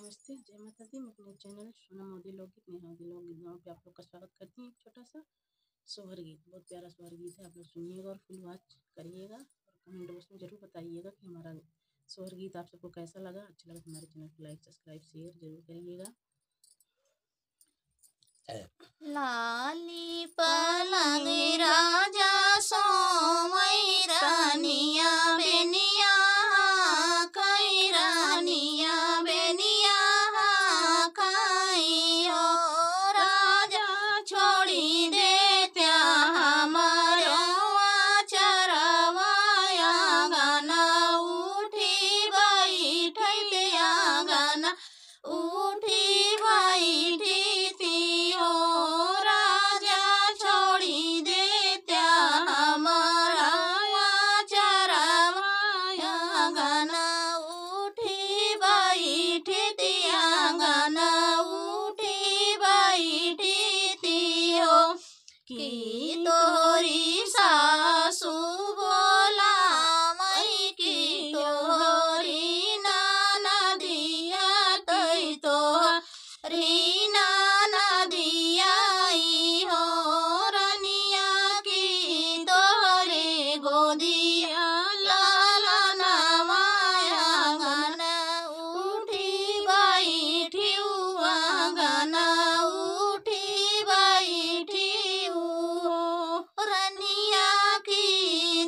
नमस्ते, जय माता दी। मैं अपने चैनल सोना मोदी लोकगीत नेहा मोदी लोकगीत गाँव पे आप लोग का स्वागत करती हूँ। एक छोटा सा सोहर गीत, बहुत प्यारा सोहर गीत है, आप लोग सुनिएगा और फुल वॉच करिएगा और कमेंट बॉक्स में ज़रूर बताइएगा कि हमारा सोहर गीत आप सबको कैसा लगा। अच्छा लगा तो हमारे चैनल को लाइक सब्सक्राइब शेयर जरूर करिएगा। लाली पलंग राजा सोमई रानिया बेनिया कई रानिया बेनिया कई हो राजा छोड़ी देत्या हमारो चरवाया गाना उठी बैठिया गाना उठी बैठी की तोरी सासू बोला मई की तोरी नाना दिया तई तो रीना ना दिया हो रनिया की तोरे गोदिया लाला नवाया गाना उठी बैठी गाना उठी बैठी रनिया की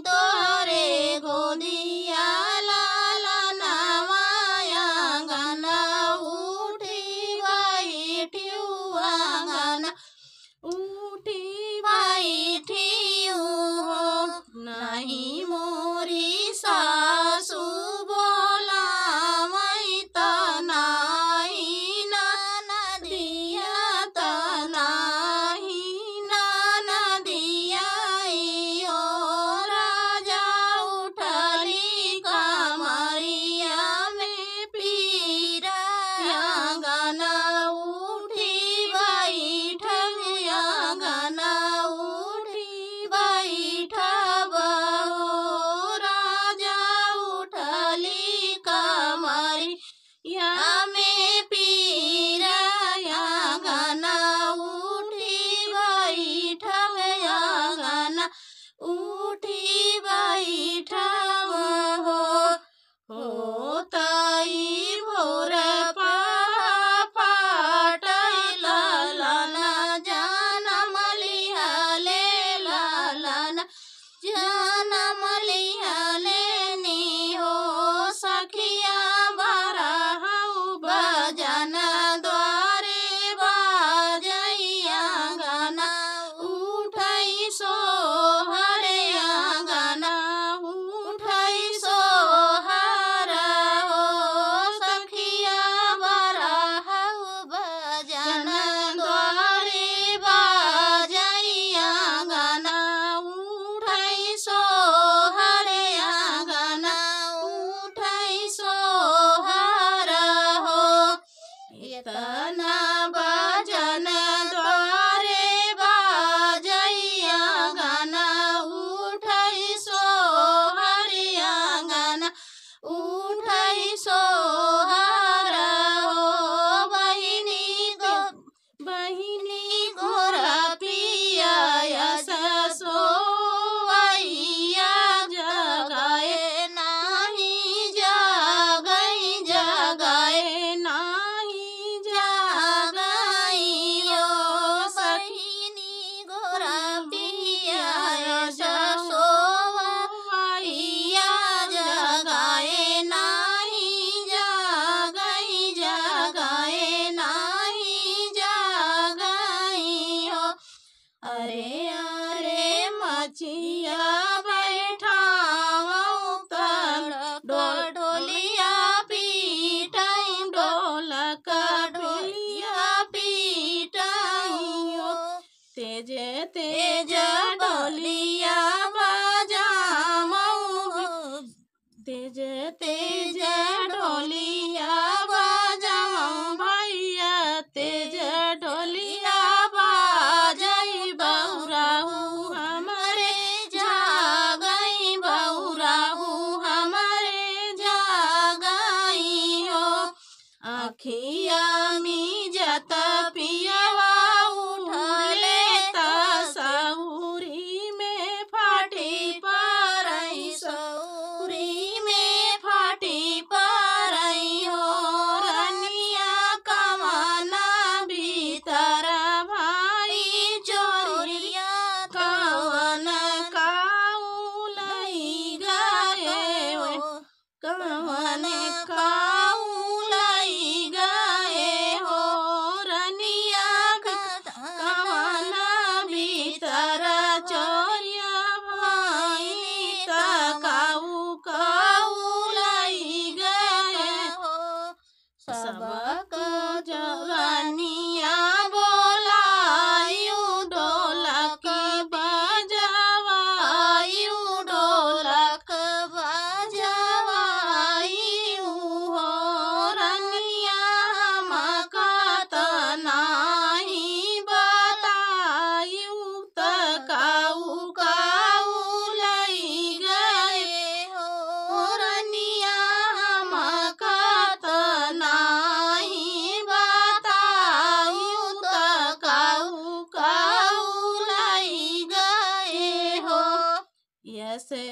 तोरे गोदिया लाला नवाया गाना उठी बैठी गाना उठी बैठी नहीं मोरी सासू बोला मई तनाही नाना दिया तनाही नाना दिया राजा उठली कमरिया में पीरा गाना उठी बैठिया गाना उठी बैठब राजा उठली कमरिया में पीरा गाना उठी बैठब गाना उठी बैठब हो ताई भोर पाटल लाना जानम लिहले लाना जानम लिहले नी हो सखिया बरहु बजन द्वारे बाजैया गाना उठै सोहरिया गाना उठै सोहर हो सखिया बरहु बजन द्वारे बाजैया गाना उठै सोहरिया गाना उठै सोहर हो इतना बजन द्वारे बाजैया गाना उठै सोहरिया गाना उठै सोहर हो बहिनी गोरा पिया सोवैया जगाए नाही जगाए नाही जगाई बहिनी गोरा पिया सोवैया जगाए नाही जगाए नाही जगाई हो अरे अरे मचिया बैठाओ कर ढोलिया पीटाई ढोलक ढोलिया पीटाई तेज तेज ढोलिया बजामो तेज तेज ढोलिया बजाओ भैया तेज ढोलिया बाजई बहुराहू हमारे जागई बहुराहू हमारे जागई हो अखिया मी जत पियवा उठले सौरी में फाटी परई सौरी में फाटी परई हो रनिया कमाना भीतर भाई चोरिया कवन काऊ लई गए कवन काऊ लई गए हो रनिया कवन भीतर चोरिया भाई काऊ काऊ लई गए हो सबक जवानिया बोलायु ढोलक बजवायु ढोलक बजवायु हो रनिया मकत नाही बतायु तकाऊ काऊ लई गए हो रनिया मकत नाही बतायु तकाऊ काऊ लई गए हो। ऐसे